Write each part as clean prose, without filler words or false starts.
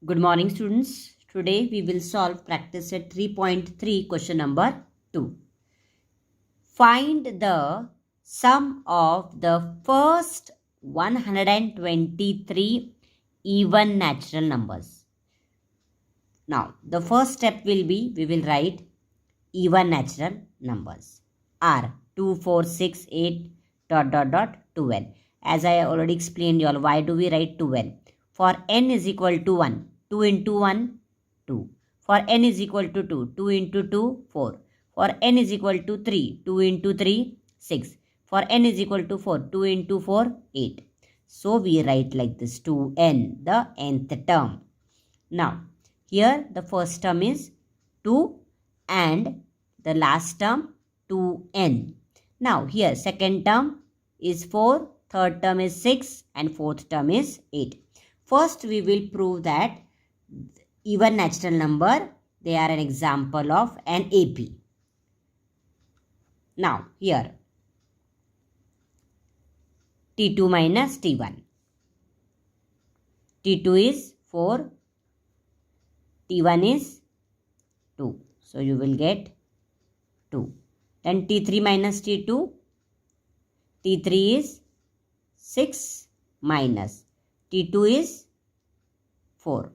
Good morning, students. Today we will solve practice set 3.3 question number 2. Find the sum of the first 123 even natural numbers. Now, the first step will be we will write even natural numbers are 2, 4, 6, 8, dot, dot, dot, 12. As I already explained you all, why do we write 12? For n is equal to 1, 2 into 1, 2. For n is equal to 2, 2 into 2, 4. For n is equal to 3, 2 into 3, 6. For n is equal to 4, 2 into 4, 8. So we write like this, 2n, the nth term. Now, here the first term is 2 and the last term 2n. Now, here second term is 4, third term is 6 and fourth term is 8. First, we will prove that even natural number, they are an example of an AP. Now, here T2 minus T1. T2 is 4, T1 is 2. So, you will get 2. Then T3 minus T2. T3 is 6 minus T2 is 4,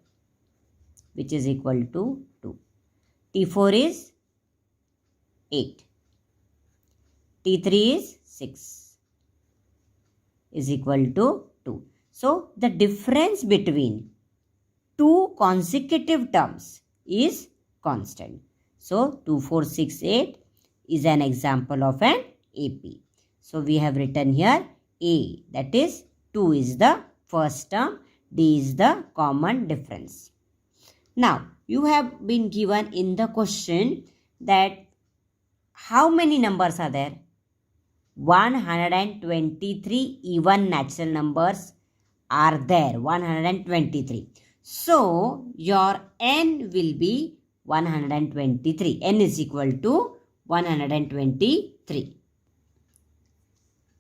which is equal to 2. T4 is 8. T3 is 6 is equal to 2. So, the difference between two consecutive terms is constant. So, 2, 4, 6, 8 is an example of an AP. So, we have written here A, that is 2 is the first term, D is the common difference. Now, you have been given in the question that how many numbers are there? 123 even natural numbers are there, 123. So, your n will be 123. N is equal to 123.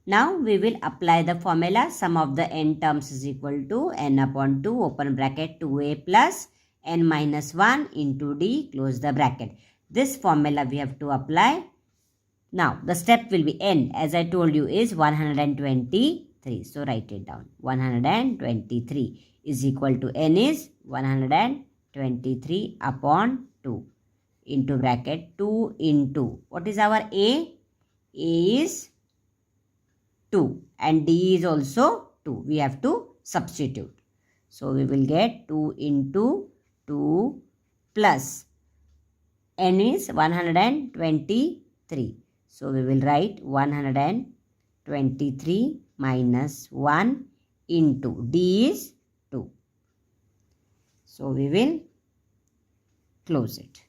Now, we will apply the formula. Sum of the n terms is equal to n upon 2, open bracket 2a plus n minus 1 into d, close the bracket. This formula we have to apply. Now, the step will be n, as I told you, is 123. So, write it down. 123 is equal to n is 123 upon 2 into bracket 2 into. What is our A? A is 2 and D is also 2. We have to substitute. So, we will get 2 into 2 plus n is 123. So, we will write 123 minus 1 into D is 2. So, we will close it.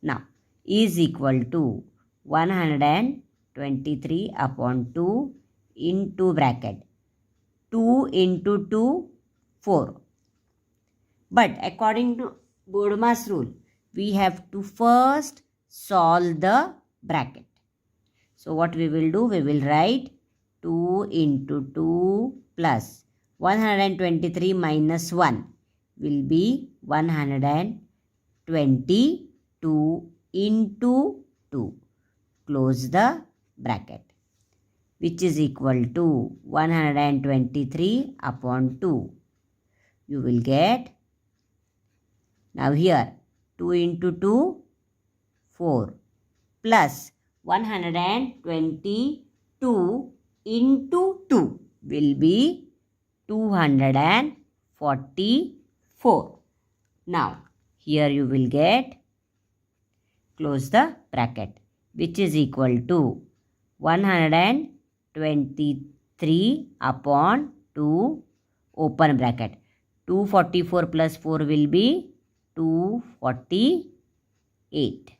Now, is equal to 123 upon 2 into bracket 2 into 2, 4. But according to Bodmer's rule, we have to first solve the bracket. So, what we will do? We will write 2 into 2 plus 123 minus 1 will be 122 into 2. Close the bracket, which is equal to 123 upon 2. You will get, now here 2 into 2, 4 plus 122 into 2 will be 244. Now, here you will get, close the bracket, which is equal to 123 upon 2, open bracket. 244 plus 4 will be 248.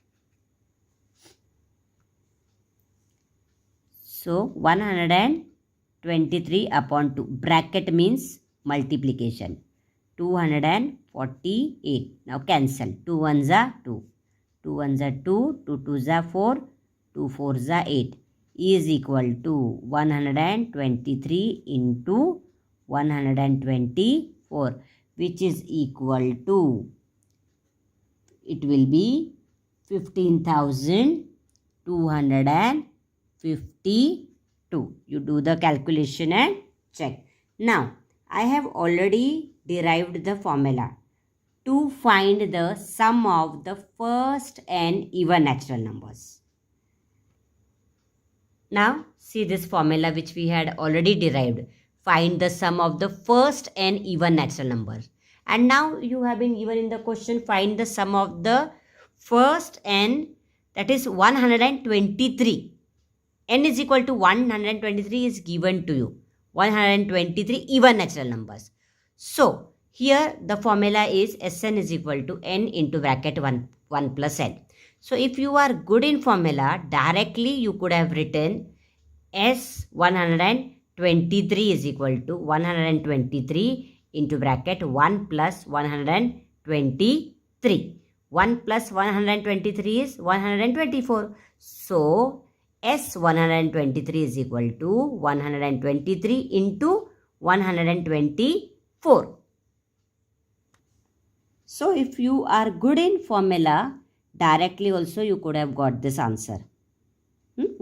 So, 123 upon 2. Bracket means multiplication. 248. Now, cancel. 2 ones are 2. 2 ones are 2. 2 twos are 4. 2 fours are 8. Is equal to 123 into 124, which is equal to, it will be 15,252. You do the calculation and check. Now, I have already derived the formula to find the sum of the first n even natural numbers. Now, see this formula which we had already derived. Find the sum of the first n even natural numbers. And now you have been given in the question, find the sum of the first n, that is 123. N is equal to 123 is given to you. 123 even natural numbers. So, here the formula is Sn is equal to n into bracket 1 plus n. So, if you are good in formula, directly you could have written S123 is equal to 123 into bracket 1 plus 123. 1 plus 123 is 124. So, S123 is equal to 123 into 124. So, if you are good in formula, directly also you could have got this answer.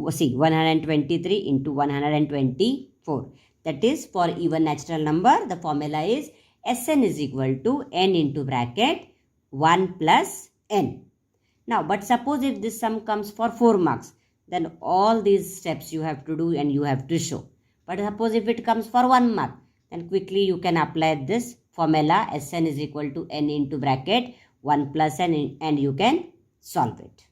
See, 123 into 124. That is, for even natural number, the formula is Sn is equal to n into bracket 1 plus n. Now, but suppose if this sum comes for 4 marks, then all these steps you have to do and you have to show. But suppose if it comes for 1 mark, then quickly you can apply this formula Sn is equal to n into bracket 1 plus n and you can solve it.